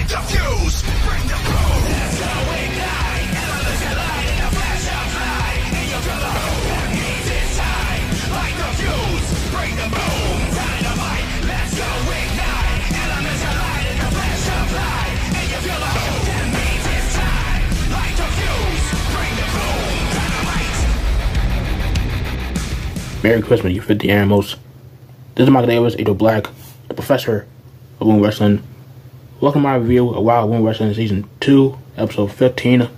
the fuse, bring the boom. Let's go ignite, elements collide in a flash of light. And you feel the boom, that means it's time. Light the fuse, bring the boom. Dynamite, let's go ignite, elements collide in a flash of light. And you feel the boom, that means it's time. Light the fuse, bring the boom. Dynamite. Merry Christmas, you 50 animals. This is Michael Davis, Adrian Black, the professor of Women Wrestling. Welcome to my review of Wild Women Wrestling Season 2, Episode 15,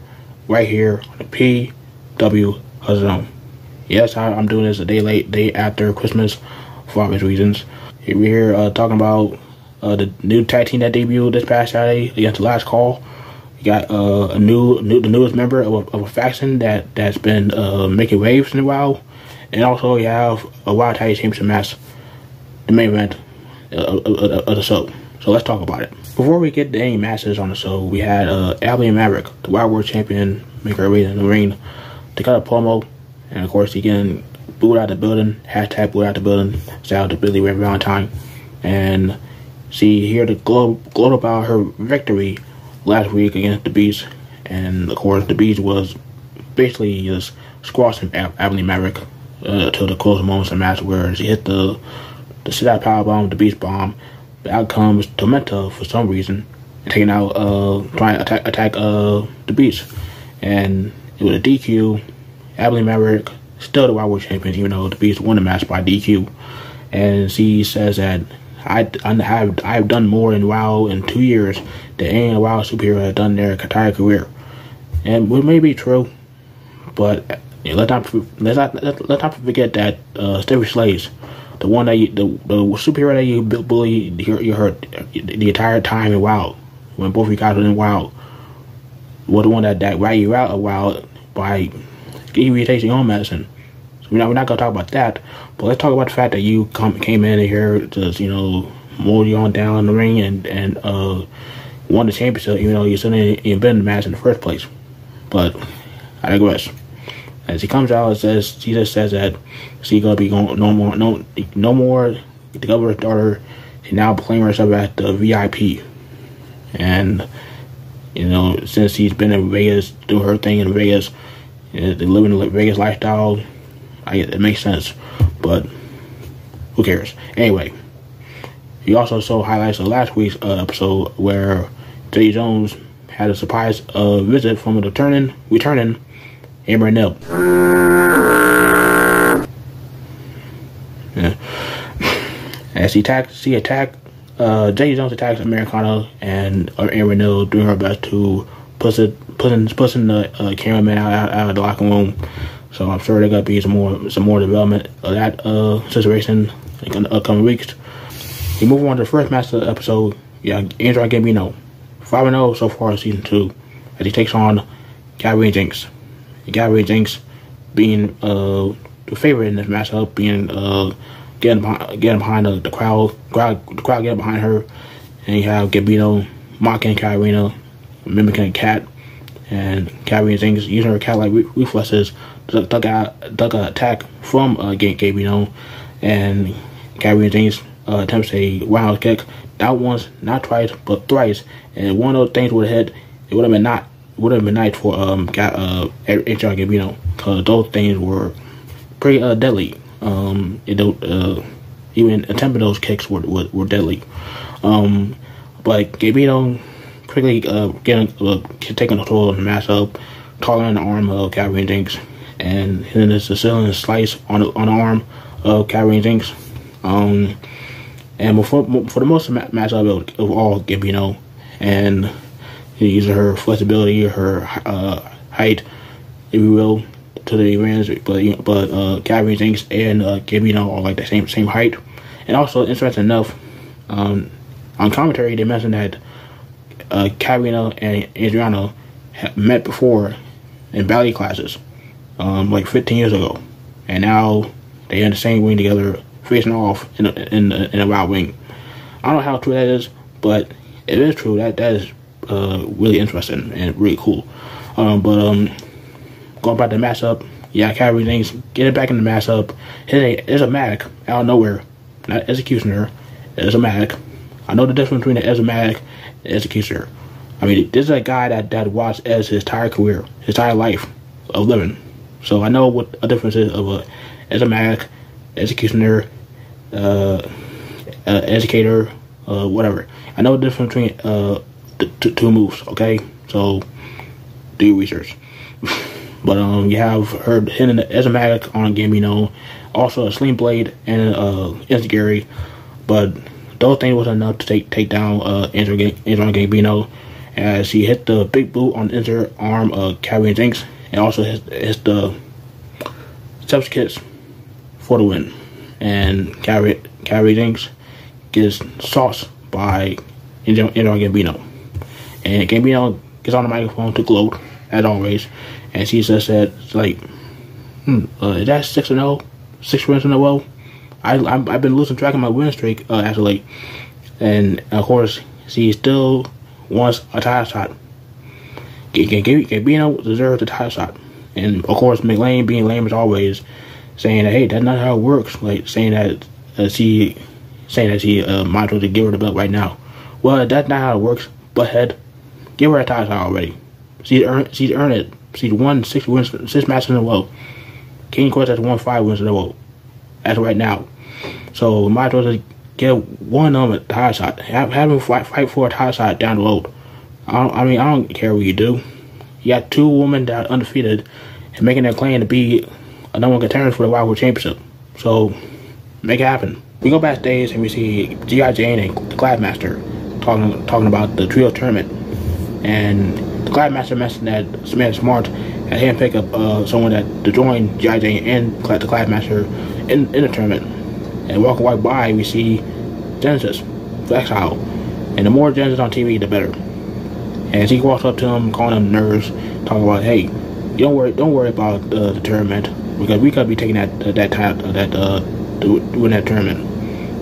right here on the PW Zone. Yes, I'm doing this a day late, day after Christmas, for obvious reasons. We're here talking about the new tag team that debuted this past Saturday against the Last Call. You got the newest member of a faction that's been making waves in a while. And also you have a Wild Tag Championship match, the main event of the show. So let's talk about it. Before we get to any matches on the show, we had Abby and Maverick, the Wild World Champion, make her way in the ring to cut a promo. And of course, he getting booed out of the building, hashtag booed out of the building, shout out to Billy Ray Valentine. And she here to gloat about her victory last week against the Beast. And of course, the Beast was basically just squashing Abby Maverick to the closing moments of the match, where she hit the sit-out powerbomb, the Beast bomb. The outcome was Tormenta for some reason, taking out, trying to attack the Beast. And it was a DQ. Abby Maverick still the Wild World Champion, even though the Beast won the match by DQ. And she says that I've done more in WoW in 2 years than any WoW superhero has done their entire career. And it may be true, but let's not forget that Stevie Slays, the one that the superhero that you bullied you hurt the entire time in WoW, when both of you guys were in WoW, was the one that ran you out of WoW by giving you taste your own medicine. So we're not gonna talk about that, but let's talk about the fact that you came in here to mold you on down the ring and won the championship, even though you shouldn't even been in the match in the first place. But I digress. As he comes out, she just says that she's gonna be going no more. The governor's daughter, she now claiming herself as the VIP, and since she's been in Vegas doing her thing in Vegas, living the Vegas lifestyle, it makes sense. But who cares? Anyway, he also saw highlights of last week's episode where Jay Jones had a surprise visit from a returning Amber Nell. Yeah. As Jay Jones attacks Americana, and Amber Nell doing her best to pushing the cameraman out of the locker room. So I'm sure there's gonna be some more development of that situation in the upcoming weeks. We move on to the first match of the episode. Yeah, Adriana Gambino, 5-0 so far in season 2, as he takes on Katarina Jinx. Katarina Jinx being the favorite in this matchup, being getting behind the crowd getting behind her, and you have Gambino mocking Katarina, mimicking a cat, and Katarina Jinx using her cat-like reflexes to duck an attack from Gambino, and Katarina Jinx attempts a round kick, not once, not twice, but thrice, and one of those things would have hit. It would have been nice for Adriana Gambino, because those things were pretty deadly. Even attempting those kicks were deadly. But Gambino quickly taking control of the matchup, calling the arm of Katarina Jinx, and hitting the Sicilian slice on the arm of Katarina Jinx. And for the most of the matchup, it was all Gambino, and using her flexibility, her height, if you will, to the advantage. But Katarina Jinx and Gambino are like the same height. And also, interesting enough, on commentary they mentioned that Katarina and Adriana had met before in ballet classes, like 15 years ago, and now they're in the same ring together, facing off in a wild ring. I don't know how true that is, but it is true. That is really interesting and really cool. But going back to the matchup, yeah, Katarina Jinx getting back in the matchup. There's a Mac out of nowhere, not executioner. There's a Mac. I know the difference between the Exomatic executioner. I mean, this is a guy that watched as his entire career, his entire life of living. So I know what a difference is of a asthmatic, executioner, educator, whatever. I know the difference between the two moves. Okay, so do your research. But you have heard him as a magic on Gambino, also a sling blade and Insecurity, but those things wasn't enough to take down Adriana Gambino, as he hit the big boot on the insert arm of Katarina Jinx, and also hits the steps kicks for the win. And Katarina Jinx gets sauced by Adriana Gambino, and Gambino gets on the microphone to gloat as always. And she just said, like, is that 6-0? 6 wins in a row? I've been losing track of my win streak actually. And of course, she still wants a title shot. Gambino deserves a title shot. And of course, McLean being lame as always, saying that, hey, that's not how it works. Like saying that she might as well give her the belt right now. Well, that's not how it works. Butthead, give her a title shot already. She's earned it. She's won 6 matches in a row. King Quest has won 5 wins in a row as of right now. So might as well just get one of them a title shot. Have him fight for a title shot down the road. I don't care what you do. You got 2 women that are undefeated and making their claim to be a number 1 contender for the Wild World Championship. So make it happen. We go backstage and we see G.I. Jane and the Cladmaster talking about the trio tournament. And the Cladmaster mentioned that Samantha Smart had handpicked up someone to join G.I. Jane and the Cladmaster in the tournament. And walking right by, we see Genesis for Exile. And the more Genesis on TV, the better. And she walks up to him, calling him nerves, talking about, hey, don't worry about the tournament, because we could be taking that time to win that tournament.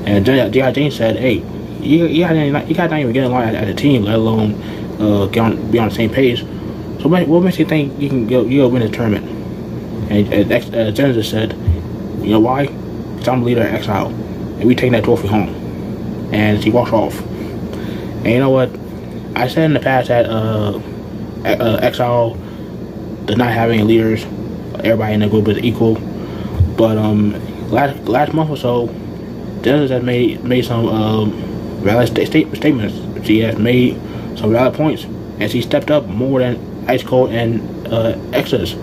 And G.I. Jane said, hey, you got not even get along as a team, let alone be on the same page. So what makes you think you can go win the tournament? And Genesis said, you know why? Because I'm the leader of Exile, and we taking that trophy home. And she walks off. And you know what? I said in the past that Exile does not have any leaders. Everybody in the group is equal. But last month or so, Genesis has made some valid statements. She has made some valid points, and she stepped up more than Ice Cold and Exodus.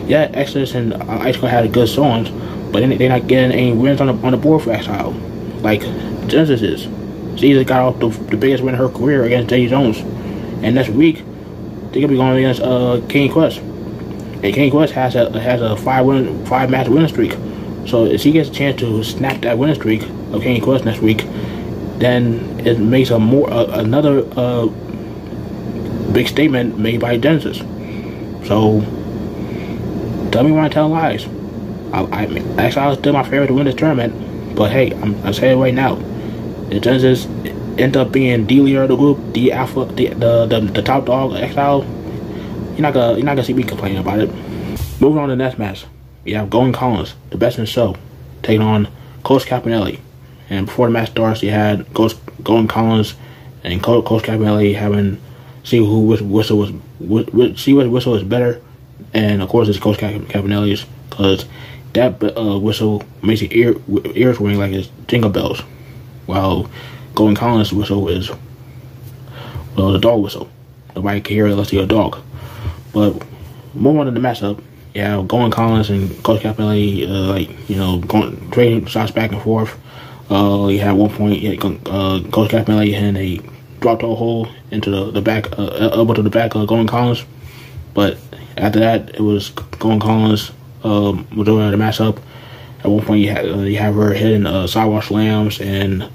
Yeah, Exodus and Ice Cold had good songs, but they're not getting any wins on the board for Exile like Genesis is. She just got off the biggest win of her career against J. Jones, and next week they're gonna be going against King Quest. And King Quest has a 5-match winning streak. So if she gets a chance to snap that winning streak of King Quest next week, then it makes another big statement made by Genesis. So tell me when I tell lies. Exile is still my favorite to win this tournament, but hey, I'm saying it right now. If Genesis ends up being the leader of the group, the alpha, the top dog, Exile, you're not gonna see me complaining about it. Moving on to the next match, we have Golden Collins, the best in the show, taking on Coach Campanelli. And before the match starts, you had Golden Collins and Coach Campanelli having see which whistle was better, and of course it's Coach Campanelli's, because that whistle makes your ears ring like it's jingle bells, while Golden Collins' whistle is the dog whistle. Nobody can hear it unless you're a dog. But moving on to the matchup, yeah, Golden Collins and Coach Campanelli, going trading shots back and forth. You had one point, Coach Campanelli had a drop toe hold into the back, elbow to the back of Golden Collins. But after that, it was Golden Collins majority of the matchup. At one point, you have her hitting sidewalk slams and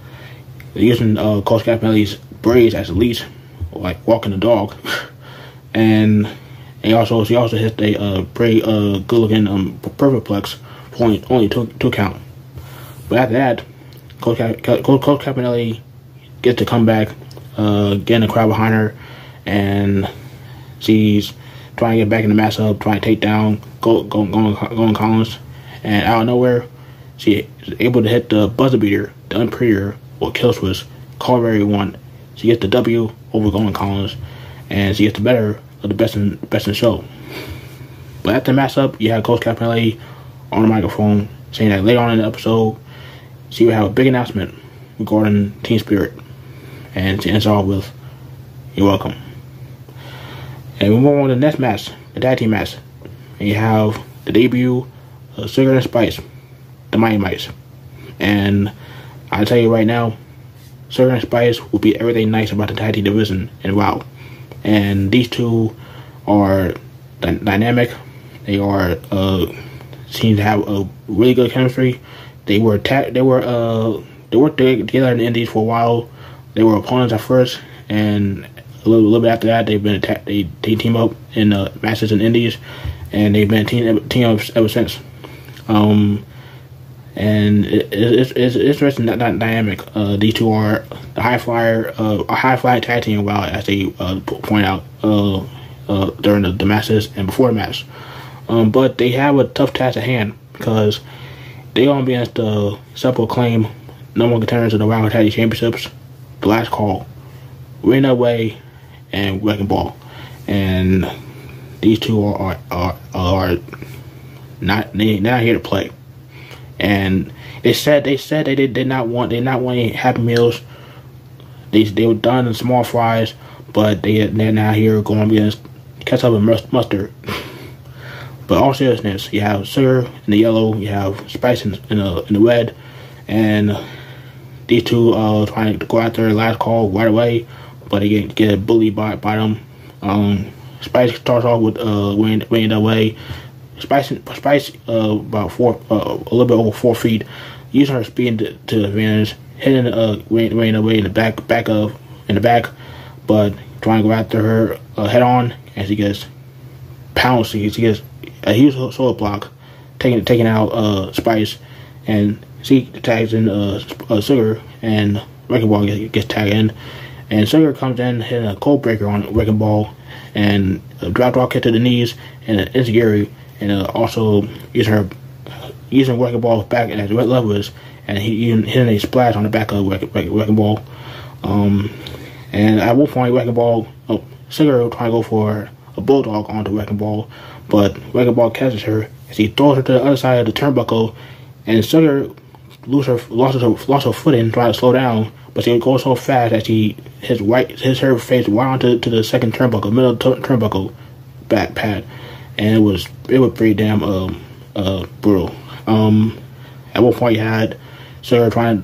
using Coach Campanelli's braids as a leash, like walking the dog. and she also hit a pretty good-looking perfect plex for only two count. But after that, Coach Campanelli gets to come back, getting the crowd behind her, and she's trying to get back in the matchup, trying to take down Golden Collins. And out of nowhere, she is able to hit the buzzer beater, the unprettier, or kill switch, call everyone, she gets the W over Golden Collins, and she gets the better of the best in the show. But after the matchup, you had Coach Campanelli on the microphone saying that later on in the episode, she would have a big announcement regarding Team Spirit, and she ends off with, "You're welcome." And we move on to the next match, the tag team match, and you have the debut of Sugar and Spice, the Mighty Mice. And I'll tell you right now, Sugar and Spice will be everything nice about the tag team division in WoW. And these two are dynamic. They are seem to have a really good chemistry. They were together in the Indies for a while. They were opponents at first, and a little bit after that, they team up in matches in Indies, and they've been team up ever since. And it's interesting that dynamic. These two are a high flyer tag team. WoW, as they point out during the matches and before the match. But they have a tough task at hand because they're gonna be against the self-proclaimed #1 contenders of the WoW Tag Team Championships, The Last Call, Renia Way, and Wrecking Ball. And these two are not here to play. And they said they did not want any Happy Meals. They were done in small fries, but they're now here going to be ketchup and mustard. But all seriousness, you have Sugar in the yellow, you have Spice in the red, and these two trying to go after the Last Call right away, but they get bullied by them. Spice starts off with winning that way. Spice about a little bit over 4 feet, using her speed to advantage, hitting Renia away in the back, but trying to go after her head on, and she gets pounced. She gets a huge sword block, taking out Spice, and she tags in Sugar, and Wrecking Ball gets tagged in, and Sugar comes in hitting a cold breaker on Wrecking Ball, and a drop kick to the knees, and an enziguri, and also using Wrecking Ball's back as red levers, and he hitting a splash on the back of Wrecking Ball. And at one point, Sugar trying to go for a bulldog onto Wrecking Ball, but Wrecking Ball catches her as he throws her to the other side of the turnbuckle, and Sugar lost her footing, trying to slow down, but she goes so fast that she hits her face right onto the second turnbuckle, middle turnbuckle back pad, and it was pretty damn brutal. At one point, you had Sugar trying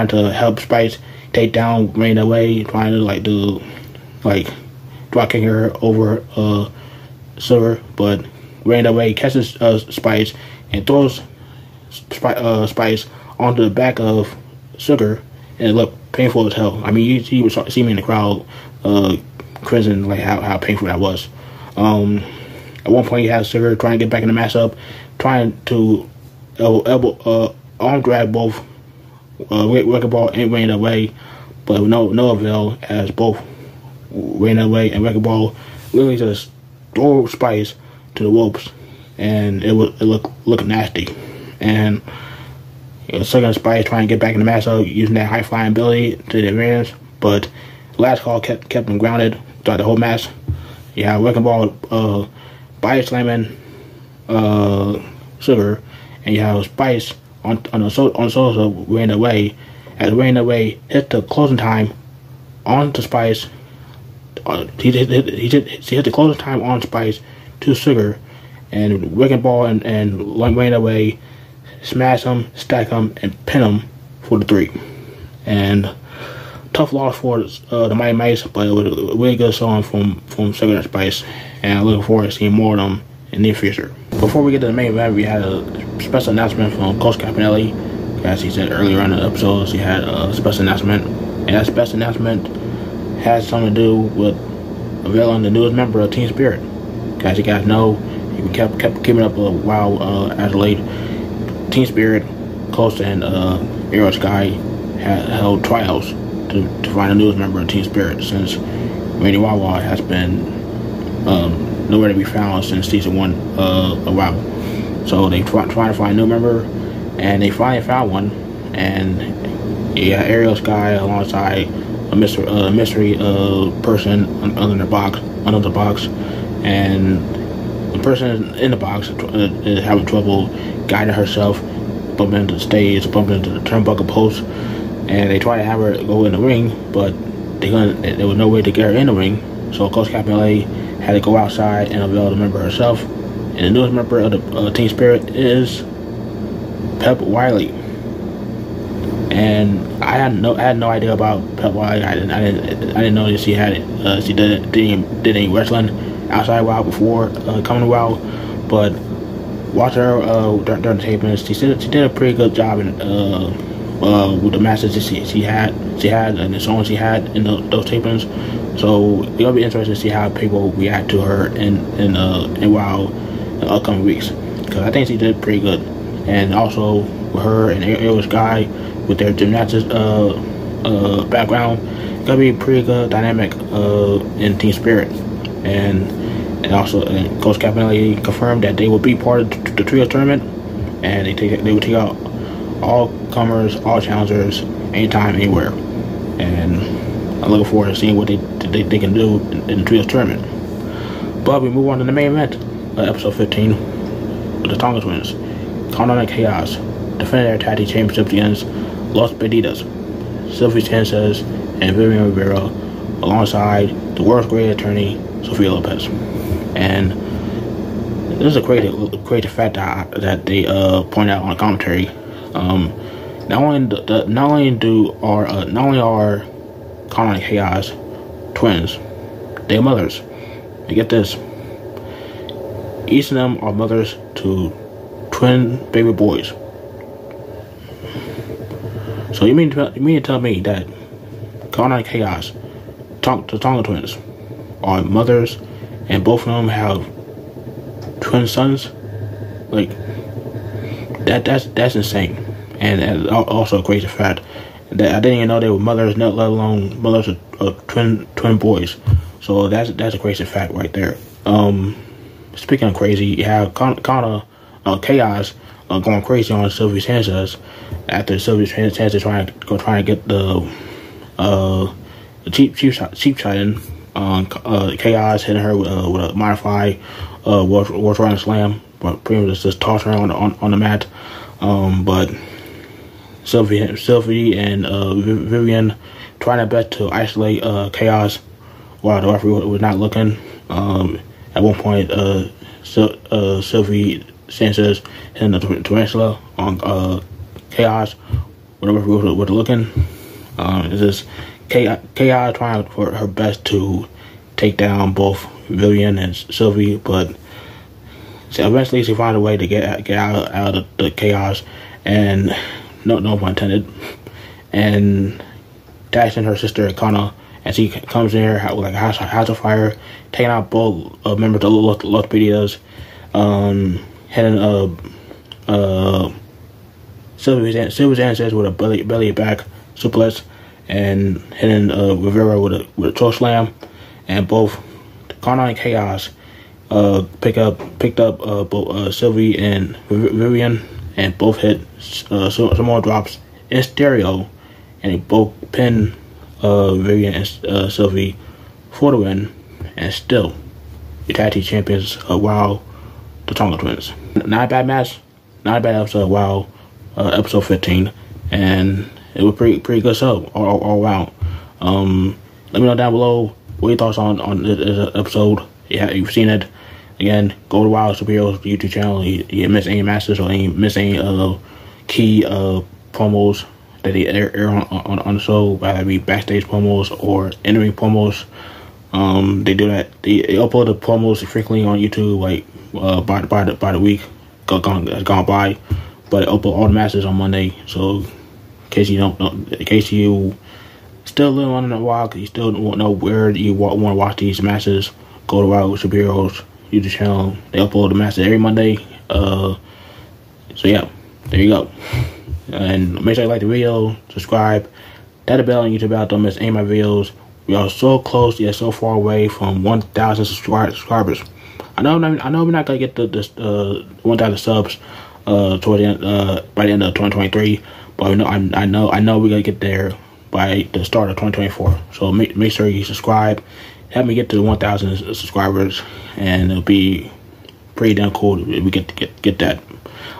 to help Spice take down Renia Way, trying to drop kicking her over Sugar, but Renia Way catches Spice and throws Spice onto the back of Sugar, and it looked painful as hell. I mean, you see me in the crowd cringing like how painful that was. At one point, you had Sugar trying to get back in the matchup, trying to arm drag both Wrecking Ball and Renia Way, but no avail, as both Renia Way and Wrecking Ball literally just throw Spice to the ropes, and it looked nasty. And Sugar and Spice trying to get back in the matchup using that high flying ability to the advantage, but Last Call kept them grounded throughout the whole match. You have Wrecking Ball body slamming Sugar, and you have Spice on the shoulders of Renia Way, as Renia Way hit the closing time on to Spice. She hit the closing time on Spice to Sugar, and Wrecking Ball and Renia Way smash him, stack him, and pin him for the 3. And tough loss for the Mighty Mice, but it was a really good song from Sugar and Spice, and I'm looking forward to seeing more of them in the near future. Before we get to the main event, we had a special announcement from Coach Campanelli. As he said earlier in the episodes, he had a special announcement, and that special announcement has something to do with revealing the newest member of Team Spirit. As you guys know, he kept keeping up a while as late. Team Spirit, Coach and Aero Sky held trials to find a newest member of Team Spirit, since Randy Wawa has been nowhere to be found since season 1 of WoW. So they trying to find a new member, and they finally found one. And yeah, Aerial Sky alongside mystery person under the box, and the person in the box is having trouble guiding herself, bumping into the stage, bumping into the turnbuckle post, and they try to have her go in the ring, but there was no way to get her in the ring, so Coach Campanelli had to go outside and avail the member herself. And the newest member of the Team Spirit is Pep Wiley. And I had no idea about Pep Wiley. I didn't know that she did any wrestling outside WoW before coming to WoW. But watching her during the tapings, she did a pretty good job in, with the matches that she had and the songs she had in those tapings. So it'll be interesting to see how people react to her in WoW in the upcoming weeks, because I think she did pretty good. And also with her and Airless Guy with their gymnastics background, it's gonna be pretty good dynamic in Team Spirit. And also Coach Campanelli confirmed that they will be part of the trio tournament, and they will take out all comers, all challengers, anytime, anywhere. And I'm looking forward to seeing what they can do in the trios tournament. But we move on to the main event, episode 15, with the Tonga twins. Katarina Chaos defended their tag team championships against Los Bandidas, Sylvie Sanchez, and Vivian Rivera, alongside the world's greatest attorney, Sofia Lopez. And this is a crazy fact that they point out on the commentary. Not only are Katarina Chaos twins, they're mothers. And get this, each of them are mothers to twin baby boys. So you mean to tell me that Katarina Chaos, the Tonga twins, are mothers, and both of them have twin sons? Like that's insane, and also a crazy fact that I didn't even know they were mothers, let alone mothers of twin boys. So that's a crazy fact right there. Speaking of crazy, you have Chaos going crazy on Sylvie Sanchez after Sylvie Sanchez trying to get the cheap shot in. Chaos hitting her with a modified World Running Slam, but pretty much just tossing her on the mat. But Sylvie and Vivian trying their best to isolate Chaos while the referee was not looking. At one point, Sylvie Sanchez hitting the tarantula on Chaos when the referee was looking. It's just Chaos trying for her best to take down both Vivian and Sylvie, but eventually she finds a way to get out of the Chaos, and no pun intended, and dashing her sister Kana, and she comes in here with like a house of fire, taking out both members of Los Bandidas, hitting Sylvie Sanchez with a belly back suplex, and hitting Rivera with a toe slam, and both Kana and Chaos picked up both Sylvie and Vivian, and both hit some more drops in stereo, and they both pinned Vivian and Sylvie for the win, and still the tag team champions of WoW, the Tonga twins. Not a bad match, not a bad episode of WoW, episode 15, and it was pretty good stuff all around. Let me know down below what your thoughts on this episode. Yeah, you've seen it. Again, go to WoW Superheroes YouTube channel. You didn't miss any matches or miss any key promos that they air on the show, whether it be backstage promos or in-ring promos. They do that. They upload the promos frequently on YouTube, like by the week gone by. But they upload all the matches on Monday. So in case you still living on the WoW, you still won't know where you want to watch these matches, go to WoW Superheroes YouTube channel. They upload the matches every Monday. So yeah, there you go. And make sure you like the video, subscribe, hit the bell on YouTube out, don't miss any of my videos. We are so close yet so far away from 1,000 subscribers. I know we're not gonna get the 1,000 subs toward the end, by the end of 2023, but I know we're gonna get there by the start of 2024. So make sure you subscribe. Help me get to 1,000 subscribers, and it'll be pretty damn cool if we get that.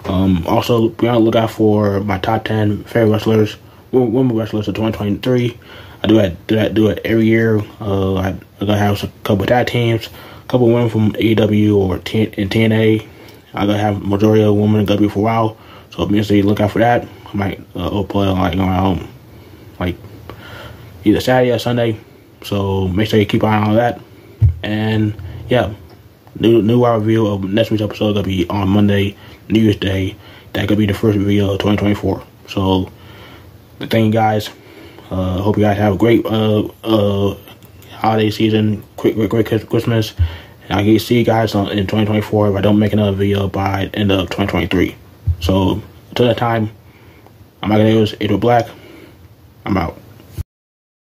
Also, be on the lookout for my top 10 favorite wrestlers, women wrestlers of 2023. I do it every year. I'm gonna have a couple of tag teams, a couple of women from AEW or TNA. I'm gonna have majority of women in W for a while, so make sure you look out for that. I might upload around like either Saturday or Sunday, so make sure you keep an eye on that. And yeah, new review of next week's episode gonna be on Monday, New Year's Day. That could be the first video of 2024. So thank you guys. Hope you guys have a great holiday season, great Christmas. And I can see you guys in 2024 if I don't make another video by the end of 2023. So until that time, I'm Adriana, Black. I'm out.